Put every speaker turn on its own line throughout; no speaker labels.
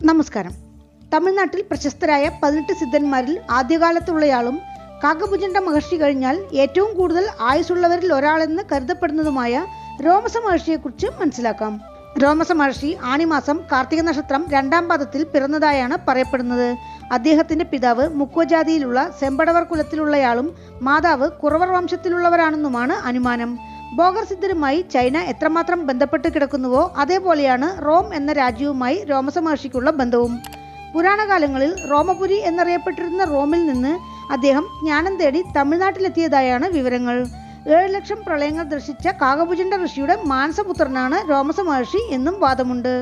നമസ്കാരം. തമിഴ്നാട്ടിൽ പ്രശസ്തരായ 18 സിദ്ധന്മാരിൽ ആദ്യകാലത്തുള്ളയാളും കാകഭുജണ്ഡ മഹർഷി കഴിഞ്ഞാൽ ഏറ്റവും കൂടുതൽ ആയുസ്സുള്ളവരിൽ ഒരാളെന്ന് കരുതപ്പെടുന്നതുമായ രോമസ മഹർഷിയെക്കുറിച്ച് മനസ്സിലാക്കാം. രോമസ മഹർഷി ആണിമാസം കാർത്തിക നക്ഷത്രം 2-ാം പാദത്തിൽ പിറന്നതായാണ് പറയപ്പെടുന്നത്. അദ്ദേഹത്തിന്റെ പിതാവ് മുക്വജാതിയിലുള്ള സെമ്പടവർ കുലത്തിലുള്ളയാളും മാതാവ് കുറവർ വംശത്തിലുള്ളവരാണെന്നുമാണ് അനുമാനം. ബോഗർ സിദ്ധരുമായി ചൈന എത്രമാത്രം ബന്ധപ്പെട്ട് കിടക്കുന്നുവോ അതേപോലെയാണ് റോം എന്ന രാജ്യവുമായി രോമസ മഹർഷിക്കുള്ള ബന്ധവും. പുരാണകാലങ്ങളിൽ റോമപുരി എന്നറിയപ്പെട്ടിരുന്ന റോമിൽ നിന്ന് അദ്ദേഹം ജ്ഞാനം തേടി തമിഴ്നാട്ടിലെത്തിയതായാണ് വിവരങ്ങൾ. 7 ലക്ഷം പ്രളയങ്ങൾ ദർശിച്ച കാകഭുജണ്ഡ ഋഷിയുടെ മാനസപുത്രനാണ് രോമസ മഹർഷി എന്നും വാദമുണ്ട്.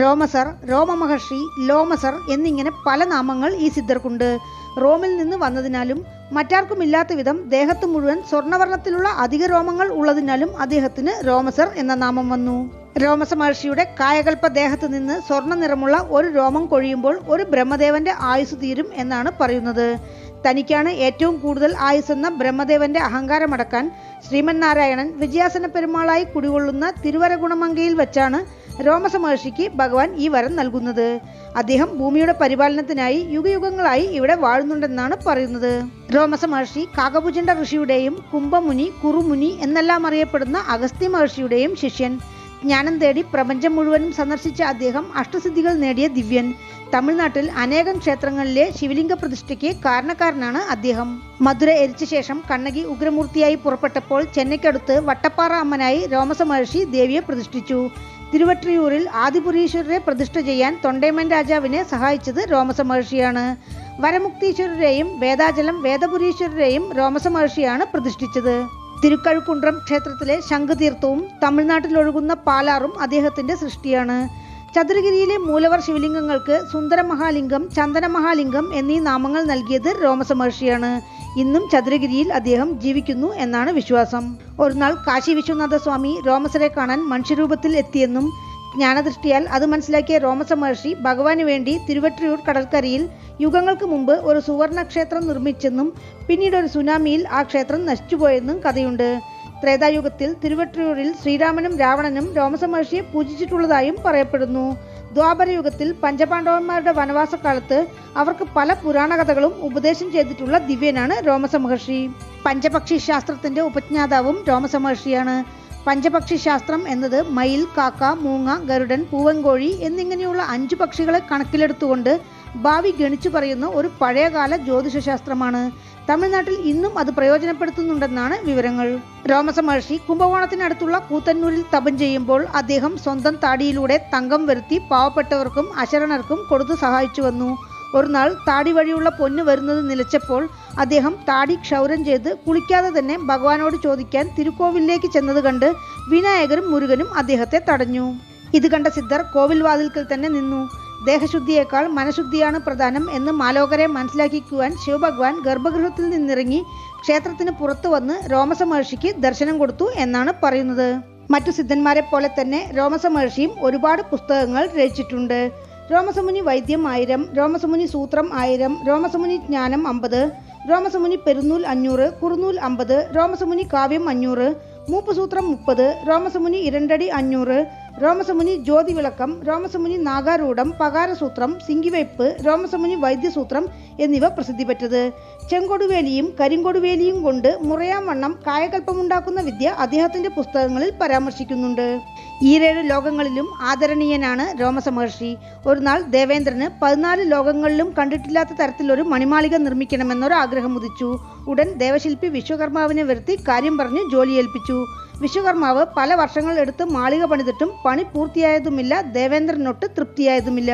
രോമസർ, രോമമഹർഷി, ലോമസർ എന്നിങ്ങനെ പല നാമങ്ങൾ ഈ സിദ്ധർക്കുണ്ട്. റോമിൽ നിന്ന് വന്നതിനാലും മറ്റാർക്കുമില്ലാത്ത വിധം ദേഹത്ത് മുഴുവൻ സ്വർണ്ണവർണ്ണത്തിലുള്ള അധിക രോമങ്ങൾ ഉള്ളതിനാലും അദ്ദേഹത്തിന് രോമസർ എന്ന നാമം വന്നു. രോമസ മഹർഷിയുടെ കായകൽപ്പ ദേഹത്ത് നിന്ന് സ്വർണ്ണ നിറമുള്ള ഒരു രോമം കൊഴിയുമ്പോൾ ഒരു ബ്രഹ്മദേവന്റെ ആയുസ് തീരും എന്നാണ് പറയുന്നത്. തനിക്കാണ് ഏറ്റവും കൂടുതൽ ആയുസ്സെന്ന ബ്രഹ്മദേവന്റെ അഹങ്കാരമടക്കാൻ ശ്രീമൻ നാരായണൻ വിജയാസന പെരുമാളായി കുടികൊള്ളുന്ന തിരുവരഗുണമങ്കയിൽ വെച്ചാണ് രോമസ മഹർഷിക്ക് ഭഗവാൻ ഈ വരം നൽകുന്നത്. അദ്ദേഹം ഭൂമിയുടെ പരിപാലനത്തിനായി യുഗയുഗങ്ങളായി ഇവിടെ വാഴുന്നുണ്ടെന്നാണ് പറയുന്നത്. രോമസ മഹർഷി കാകഭുജണ്ഡ ഋഷിയുടെയും കുംഭമുനി, കുറുമുനി എന്നെല്ലാം അറിയപ്പെടുന്ന അഗസ്ത്യ മഹർഷിയുടെയും ശിഷ്യൻ. ജ്ഞാനം തേടി പ്രപഞ്ചം മുഴുവനും സന്ദർശിച്ച അദ്ദേഹം അഷ്ടസിദ്ധികൾ നേടിയ ദിവ്യൻ. തമിഴ്നാട്ടിൽ അനേകം ക്ഷേത്രങ്ങളിലെ ശിവലിംഗ പ്രതിഷ്ഠയ്ക്ക് കാരണക്കാരനാണ് അദ്ദേഹം. മധുര എരിച്ച ശേഷം കണ്ണകി ഉഗ്രമൂർത്തിയായി പുറപ്പെട്ടപ്പോൾ ചെന്നൈക്കടുത്ത് വട്ടപ്പാറ അമ്മനായി രോമസ മഹർഷി ദേവിയെ പ്രതിഷ്ഠിച്ചു. തിരുവട്രിയൂരിൽ ആദിപുരീശ്വരരെ പ്രതിഷ്ഠ ചെയ്യാൻ തൊണ്ടൈമൻ രാജാവിനെ സഹായിച്ചത് രോമസ മഹർഷിയാണ്. വരമുക്തീശ്വരരെയും വേദാചലം വേദപുരീശ്വരരെയും രോമസ മഹർഷിയാണ് പ്രതിഷ്ഠിച്ചത്. തിരുക്കഴുക്കുണ്ട്രം ക്ഷേത്രത്തിലെ ശംഖുതീർത്ഥവും തമിഴ്നാട്ടിലൊഴുകുന്ന പാലാറും അദ്ദേഹത്തിന്റെ സൃഷ്ടിയാണ്. ചതുരഗിരിയിലെ മൂലവർ ശിവലിംഗങ്ങൾക്ക് സുന്ദര മഹാലിംഗം, ചന്ദന മഹാലിംഗം എന്നീ നാമങ്ങൾ നൽകിയത് രോമസ മഹർഷിയാണ്. ഇന്നും ചതുരഗിരിയിൽ അദ്ദേഹം ജീവിക്കുന്നു എന്നാണ് വിശ്വാസം. ഒരു നാൾ കാശി വിശ്വനാഥ സ്വാമി രോമസരെ കാണാൻ മനുഷ്യരൂപത്തിൽ എത്തിയെന്നും ജ്ഞാനദൃഷ്ടിയാൽ അത് മനസ്സിലാക്കിയ രോമസ മഹർഷി ഭഗവാന് വേണ്ടി തിരുവട്രിയൂർ കടൽക്കരയിൽ യുഗങ്ങൾക്ക് മുമ്പ് ഒരു സുവർണ ക്ഷേത്രം നിർമ്മിച്ചെന്നും പിന്നീട് ഒരു സുനാമിയിൽ ആ ക്ഷേത്രം നശിച്ചുപോയെന്നും കഥയുണ്ട്. ത്രേതായുഗത്തിൽ തിരുവട്രിയൂരിൽ ശ്രീരാമനും രാവണനും രോമസ മഹർഷിയെ പൂജിച്ചിട്ടുള്ളതായും പറയപ്പെടുന്നു. ദ്വാപരയുഗത്തിൽ പഞ്ചപാണ്ഡവന്മാരുടെ വനവാസക്കാലത്ത് അവർക്ക് പല പുരാണ കഥകളും ഉപദേശം ചെയ്തിട്ടുള്ള ദിവ്യനാണ് രോമസ മഹർഷി. പഞ്ചപക്ഷി ശാസ്ത്രത്തിന്റെ ഉപജ്ഞാതാവും രോമസ മഹർഷിയാണ്. പഞ്ചപക്ഷി ശാസ്ത്രം എന്നത് മയിൽ, കാക്ക, മൂങ്ങ, ഗരുഡൻ, പൂവൻകോഴി എന്നിങ്ങനെയുള്ള 5 പക്ഷികളെ കണക്കിലെടുത്തുകൊണ്ട് ഭാവി ഗണിച്ചു പറയുന്ന ഒരു പഴയകാല ജ്യോതിഷശാസ്ത്രമാണ്. തമിഴ്നാട്ടിൽ ഇന്നും അത് പ്രയോജനപ്പെടുത്തുന്നുണ്ടെന്നാണ് വിവരങ്ങൾ. രോമസ മഹർഷി കുംഭകോണത്തിനടുത്തുള്ള കൂത്തന്നൂരിൽ തപം ചെയ്യുമ്പോൾ അദ്ദേഹം സ്വന്തം താടിയിലൂടെ തങ്കം വരുത്തി പാവപ്പെട്ടവർക്കും അശരണർക്കും കൊടുത്തു സഹായിച്ചു വന്നു. ഒരു നാൾ താടി വഴിയുള്ള പൊന്ന് വരുന്നത് നിലച്ചപ്പോൾ അദ്ദേഹം താടി ക്ഷൗരം ചെയ്ത് കുളിക്കാതെ തന്നെ ഭഗവാനോട് ചോദിക്കാൻ തിരുക്കോവിലേക്ക് ചെന്നത് കണ്ട് വിനായകരും മുരുകനും അദ്ദേഹത്തെ തടഞ്ഞു. ഇത് കണ്ട സിദ്ധർ കോവിൽ വാതിൽക്കൽ തന്നെ നിന്നു. ദേഹശുദ്ധിയേക്കാൾ മനഃശുദ്ധിയാണ് പ്രധാനം എന്ന് മാലോകരെ മനസ്സിലാക്കിക്കുവാൻ ശിവഭഗവാൻ ഗർഭഗൃഹത്തിൽ നിന്നിറങ്ങി ക്ഷേത്രത്തിന് പുറത്തു വന്ന് രോമസ മഹർഷിക്ക് ദർശനം കൊടുത്തു എന്നാണ് പറയുന്നത്. മറ്റു സിദ്ധന്മാരെ പോലെ തന്നെ രോമസ മഹർഷിയും ഒരുപാട് പുസ്തകങ്ങൾ രചിച്ചിട്ടുണ്ട്. രോമസമുനി വൈദ്യം 1000, രോമസമുനി സൂത്രം 1000, രോമസമുനി ജ്ഞാനം 50, രോമസമുനി പെരുന്നൂൽ 500, കുറുനൂൽ 50, രോമസമുനി കാവ്യം 500, മൂപ്പുസൂത്രം 30, രോമസമുനി ഇരണ്ടടി 500, രോമസമുനി ജ്യോതി വിളക്കം, രോമസമുനി നാഗാരൂഢം, പകാരസൂത്രം, സിങ്കിവയ്പ്, രോമസമുനി വൈദ്യസൂത്രം എന്നിവ പ്രസിദ്ധിപ്പെട്ടത്. ചെങ്കൊടുവേലിയും കരിങ്കൊടുവേലിയും കൊണ്ട് മുറയാം വണ്ണം കായകൽപ്പമുണ്ടാക്കുന്ന വിദ്യ അദ്ദേഹത്തിന്റെ പുസ്തകങ്ങളിൽ പരാമർശിക്കുന്നുണ്ട്. ഈ 7 ലോകങ്ങളിലും ആദരണീയനാണ് രോമസ മഹർഷി. ഒരു നാൾ ദേവേന്ദ്രന് 14 ലോകങ്ങളിലും കണ്ടിട്ടില്ലാത്ത തരത്തിലൊരു മണിമാളിക നിർമ്മിക്കണമെന്നൊരു ആഗ്രഹം ഉദിച്ചു. ഉടൻ ദേവശില്പി വിശ്വകർമാവിനെ വരുത്തി കാര്യം പറഞ്ഞ് ജോലി ഏൽപ്പിച്ചു. വിശ്വകർമാവ് പല വർഷങ്ങൾ എടുത്ത് മാളിക പണിതിട്ടും പണി പൂർത്തിയായതുമില്ല, ദേവേന്ദ്രനൊട്ട് തൃപ്തിയായതുമില്ല.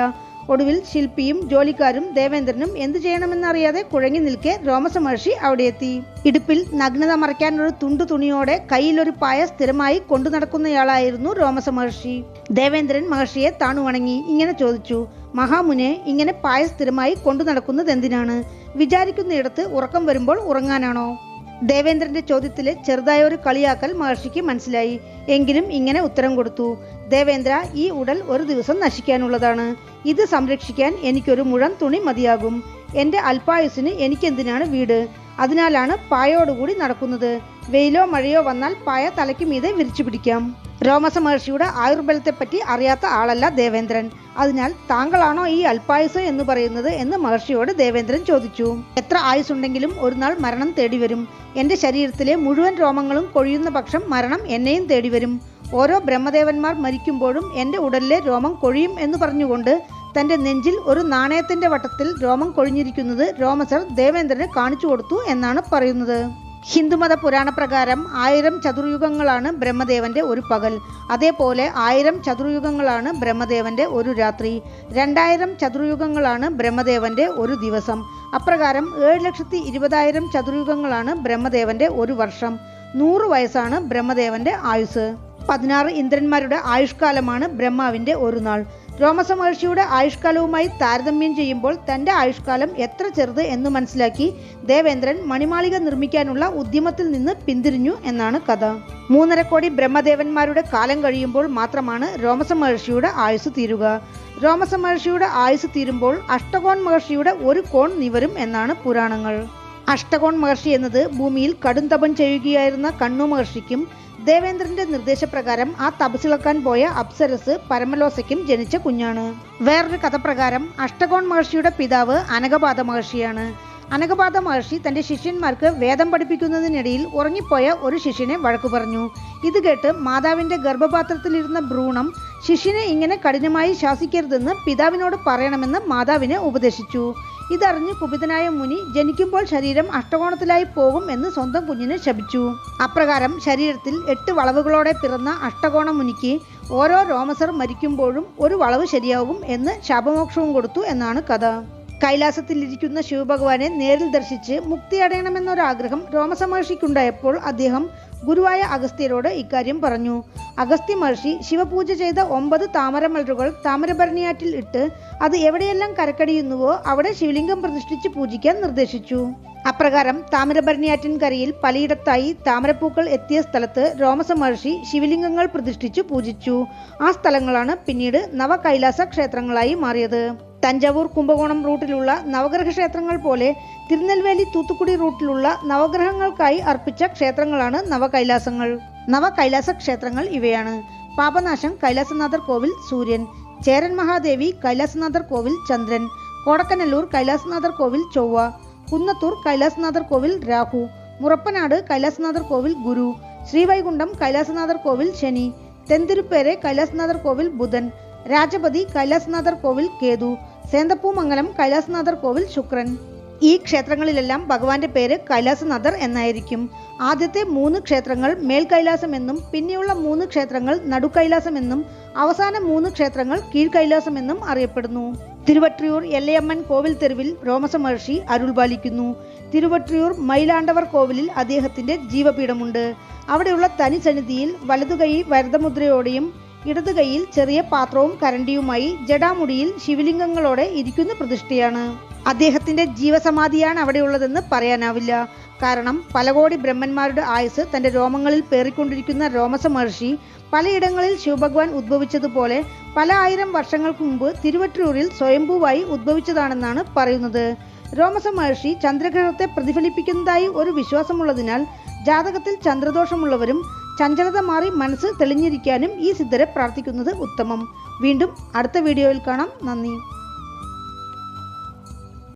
ഒടുവിൽ ശില്പിയും ജോലിക്കാരും ദേവേന്ദ്രനും എന്തു ചെയ്യണമെന്നറിയാതെ കുഴങ്ങി നിൽക്കെ രോമസ മഹർഷി അവിടെ എത്തി. ഇടുപ്പിൽ നഗ്നത മറയ്ക്കാൻ ഒരു തുണ്ടു തുണിയോടെ കയ്യിലൊരു പായ സ്ഥിരമായി കൊണ്ടു നടക്കുന്നയാളായിരുന്നു രോമസ മഹർഷി. ദേവേന്ദ്രൻ മഹർഷിയെ താണുവണങ്ങി ഇങ്ങനെ ചോദിച്ചു: മഹാമുനെ, ഇങ്ങനെ പായ സ്ഥിരമായി കൊണ്ടു നടക്കുന്നത് എന്തിനാണ്? വിചാരിക്കുന്നിടത്ത് ഉറക്കം വരുമ്പോൾ ഉറങ്ങാനാണോ? ദേവേന്ദ്രന്റെ ചോദ്യത്തിലെ ചെറുതായൊരു കളിയാക്കൽ മഹർഷിക്ക് മനസ്സിലായി. എങ്കിലും ഇങ്ങനെ ഉത്തരം കൊടുത്തു: ദേവേന്ദ്ര, ഈ ഉടൽ ഒരു ദിവസം നശിക്കാനുള്ളതാണ്. ഇത് സംരക്ഷിക്കാൻ എനിക്കൊരു മുഴം തുണി മതിയാകും. എന്റെ അല്പായുസിന് എനിക്കെന്തിനാണ് വീട്? അതിനാലാണ് പായോടുകൂടി നടക്കുന്നത്. വെയിലോ മഴയോ വന്നാൽ പായ തലയ്ക്ക് മീതെ വിരിച്ചു പിടിക്കാം. രോമസ മഹർഷിയുടെ ആയുർബലത്തെപ്പറ്റി അറിയാത്ത ആളല്ല ദേവേന്ദ്രൻ. അതിനാൽ താങ്കളാണോ ഈ അല്പായുസ് എന്ന് പറയുന്നത് എന്ന് മഹർഷിയോട് ദേവേന്ദ്രൻ ചോദിച്ചു. എത്ര ആയുസ്സുണ്ടെങ്കിലും ഒരു നാൾ മരണം തേടിവരും. എൻ്റെ ശരീരത്തിലെ മുഴുവൻ രോമങ്ങളും കൊഴിയുന്ന പക്ഷം മരണം എന്നെയും തേടിവരും. ഓരോ ബ്രഹ്മദേവന്മാർ മരിക്കുമ്പോഴും എൻ്റെ ഉടലിലെ രോമം കൊഴിയും എന്ന് പറഞ്ഞുകൊണ്ട് തൻ്റെ നെഞ്ചിൽ ഒരു നാണയത്തിൻ്റെ വട്ടത്തിൽ രോമം കൊഴിഞ്ഞിരിക്കുന്നത് രോമസർ ദേവേന്ദ്രന് കാണിച്ചു കൊടുത്തു എന്നാണ് പറയുന്നത്. ഹിന്ദുമത പുരാണപ്രകാരം 1000 ചതുർയുഗങ്ങളാണ് ബ്രഹ്മദേവന്റെ ഒരു പകൽ. അതേപോലെ 1000 ചതുർയുഗങ്ങളാണ് ബ്രഹ്മദേവന്റെ ഒരു രാത്രി. 2000 ചതുർയുഗങ്ങളാണ് ബ്രഹ്മദേവന്റെ ഒരു ദിവസം. അപ്രകാരം 7,20,000 ചതുർയുഗങ്ങളാണ് ബ്രഹ്മദേവന്റെ ഒരു വർഷം. 100 വയസ്സാണ് ബ്രഹ്മദേവന്റെ ആയുസ്. 16 ഇന്ദ്രന്മാരുടെ ആയുഷ്കാലമാണ് ബ്രഹ്മാവിന്റെ ഒരു നാൾ. രോമസ മഹർഷിയുടെ ആയുഷ്കാലവുമായി താരതമ്യം ചെയ്യുമ്പോൾ തൻ്റെ ആയുഷ്കാലം എത്ര ചെറുത് എന്ന് മനസ്സിലാക്കി ദേവേന്ദ്രൻ മണിമാളിക നിർമ്മിക്കാനുള്ള ഉദ്യമത്തിൽ നിന്ന് പിന്തിരിഞ്ഞു എന്നാണ് കഥ. 3.5 കോടി ബ്രഹ്മദേവന്മാരുടെ കാലം കഴിയുമ്പോൾ മാത്രമാണ് രോമസ മഹർഷിയുടെ ആയുസ് തീരുക. രോമസ മഹർഷിയുടെ ആയുസ് തീരുമ്പോൾ അഷ്ടകോൺ മഹർഷിയുടെ ഒരു കോൺ നിവരും എന്നാണ് പുരാണങ്ങൾ. അഷ്ടകോൺ മഹർഷി എന്നത് ഭൂമിയിൽ കടും തപം ചെയ്യുകയായിരുന്ന കണ്ണു മഹർഷിക്കും ദേവേന്ദ്രന്റെ നിർദ്ദേശപ്രകാരം ആ തപസ്സിളക്കാൻ പോയ അപ്സരസ് പരമലോസയ്ക്കും ജനിച്ച കുഞ്ഞാണ്. വേറൊരു കഥ പ്രകാരം അഷ്ടകോൺ മഹർഷിയുടെ പിതാവ് അനഘപാത മഹർഷിയാണ്. അനഘപാത മഹർഷി തന്റെ ശിഷ്യന്മാർക്ക് വേദം പഠിപ്പിക്കുന്നതിനിടയിൽ ഉറങ്ങിപ്പോയ ഒരു ശിഷ്യനെ വഴക്കു പറഞ്ഞു. ഇത് കേട്ട് മാതാവിന്റെ ഗർഭപാത്രത്തിലിരുന്ന ഭ്രൂണം ശിഷ്യനെ ഇങ്ങനെ കഠിനമായി ശാസിക്കരുതെന്ന് പിതാവിനോട് പറയണമെന്ന് മാതാവിനെ ഉപദേശിച്ചു. ഇതറിഞ്ഞ് കുപിതനായ മുനി ജനിക്കുമ്പോൾ ശരീരം അഷ്ടകോണത്തിലായി പോകും എന്ന് സ്വന്തം കുഞ്ഞിനെ ശപിച്ചു. അപ്രകാരം ശരീരത്തിൽ 8 വളവുകളോടെ പിറന്ന അഷ്ടകോണ മുനിക്ക് ഓരോ രോമസർ മരിക്കുമ്പോഴും ഒരു വളവ് ശരിയാകും എന്ന് ശാപമോക്ഷവും കൊടുത്തു എന്നാണ് കഥ. കൈലാസത്തിലിരിക്കുന്ന ശിവഭഗവാനെ നേരിൽ ദർശിച്ച് മുക്തിയടയണമെന്നൊരാഗ്രഹം രോമസ മഹർഷിക്കുണ്ടായപ്പോൾ അദ്ദേഹം ഗുരുവായ അഗസ്ത്യരോട് ഇക്കാര്യം പറഞ്ഞു. അഗസ്ത്യ മഹർഷി ശിവപൂജ ചെയ്ത 9 താമരമലരുകൾ താമരഭരണിയാറ്റിൽ ഇട്ട് അത് എവിടെയെല്ലാം കരക്കടിയുന്നുവോ അവിടെ ശിവലിംഗം പ്രതിഷ്ഠിച്ച് പൂജിക്കാൻ നിർദ്ദേശിച്ചു. അപ്രകാരം താമരഭരണിയാറ്റിൻ കരയിൽ പലയിടത്തായി താമരപ്പൂക്കൾ എത്തിയ സ്ഥലത്ത് രോമസ മഹർഷി ശിവലിംഗങ്ങൾ പ്രതിഷ്ഠിച്ചു പൂജിച്ചു. ആ സ്ഥലങ്ങളാണ് പിന്നീട് നവകൈലാസ ക്ഷേത്രങ്ങളായി മാറിയത്. തഞ്ചാവൂർ കുംഭകോണം റൂട്ടിലുള്ള നവഗ്രഹ ക്ഷേത്രങ്ങൾ പോലെ തിരുനെൽവേലി തൂത്തുക്കുടി റൂട്ടിലുള്ള നവഗ്രഹങ്ങൾക്കായി അർപ്പിച്ച ക്ഷേത്രങ്ങളാണ് നവകൈലാസങ്ങൾ. നവകൈലാസ ക്ഷേത്രങ്ങൾ ഇവയാണ്: പാപനാശം കൈലാസനാഥർ കോവിൽ സൂര്യൻ, ചേരൻ മഹാദേവി കൈലാസനാഥർ കോവിൽ ചന്ദ്രൻ, കോടക്കനല്ലൂർ കൈലാസനാഥർ കോവിൽ ചൊവ്വ, കുന്നത്തൂർ കൈലാസനാഥർ കോവിൽ രാഹു, മുറപ്പനാട് കൈലാസനാഥർ കോവിൽ ഗുരു, ശ്രീവൈകുണ്ഠം കൈലാസനാഥർ കോവിൽ ശനി, തെന്തിരുപ്പേരെ കൈലാസനാഥർ കോവിൽ ബുധൻ, രാജപതി കൈലാസനാഥർ കോവിൽ കേതു, സേന്തപ്പൂമംഗലം കൈലാസനാഥർ കോവിൽ ശുക്രൻ. ഈ ക്ഷേത്രങ്ങളിലെല്ലാം ഭഗവാന്റെ പേര് കൈലാസനാഥർ എന്നായിരിക്കും. ആദ്യത്തെ 3 ക്ഷേത്രങ്ങൾ മേൽ കൈലാസം എന്നും പിന്നെയുള്ള 3 ക്ഷേത്രങ്ങൾ നടു കൈലാസം എന്നും അവസാന 3 ക്ഷേത്രങ്ങൾ കീഴ് കൈലാസം എന്നും അറിയപ്പെടുന്നു. തിരുവട്രിയൂർ എല്ലയമ്മൻ കോവിൽ തെരുവിൽ രോമസ മഹർഷി അരുൾപാലിക്കുന്നു. തിരുവട്രിയൂർ മയിലാണ്ടവർ കോവിലിൽ അദ്ദേഹത്തിന്റെ ജീവപീഠമുണ്ട്. അവിടെയുള്ള തനി സന്നിധിയിൽ വലതുകൈ വരദമുദ്രയോടെയും ഇടതു കൈയിൽ ചെറിയ പാത്രവും കരണ്ടിയുമായി ജടാമുടിയിൽ ശിവലിംഗങ്ങളോടെ ഇരിക്കുന്ന പ്രതിഷ്ഠയാണ്. അദ്ദേഹത്തിന്റെ ജീവസമാധിയാണ് അവിടെയുള്ളതെന്ന് പറയാനാവില്ല. കാരണം പല കോടി ബ്രഹ്മന്മാരുടെ ആയുസ് തന്റെ രോമങ്ങളിൽ പേറിക്കൊണ്ടിരിക്കുന്ന രോമസ മഹർഷി പലയിടങ്ങളിൽ ശിവഭഗവാൻ ഉദ്ഭവിച്ചതുപോലെ പല 1000 വർഷങ്ങൾക്ക് മുമ്പ് തിരുവട്രൂരിൽ സ്വയംഭൂവായി ഉദ്ഭവിച്ചതാണെന്നാണ് പറയുന്നത്. രോമസ മഹർഷി ചന്ദ്രഗ്രഹത്തെ പ്രതിഫലിപ്പിക്കുന്നതായി ഒരു വിശ്വാസമുള്ളതിനാൽ ജാതകത്തിൽ ചന്ദ്രദോഷമുള്ളവരും ചഞ്ചലത മാറി മനസ്സ് തെളിഞ്ഞിരിക്കാനും ഈ സിദ്ധരെ പ്രാർത്ഥിക്കുന്നത് ഉത്തമം. വീണ്ടും അടുത്ത വീഡിയോയിൽ കാണാം. നന്ദി.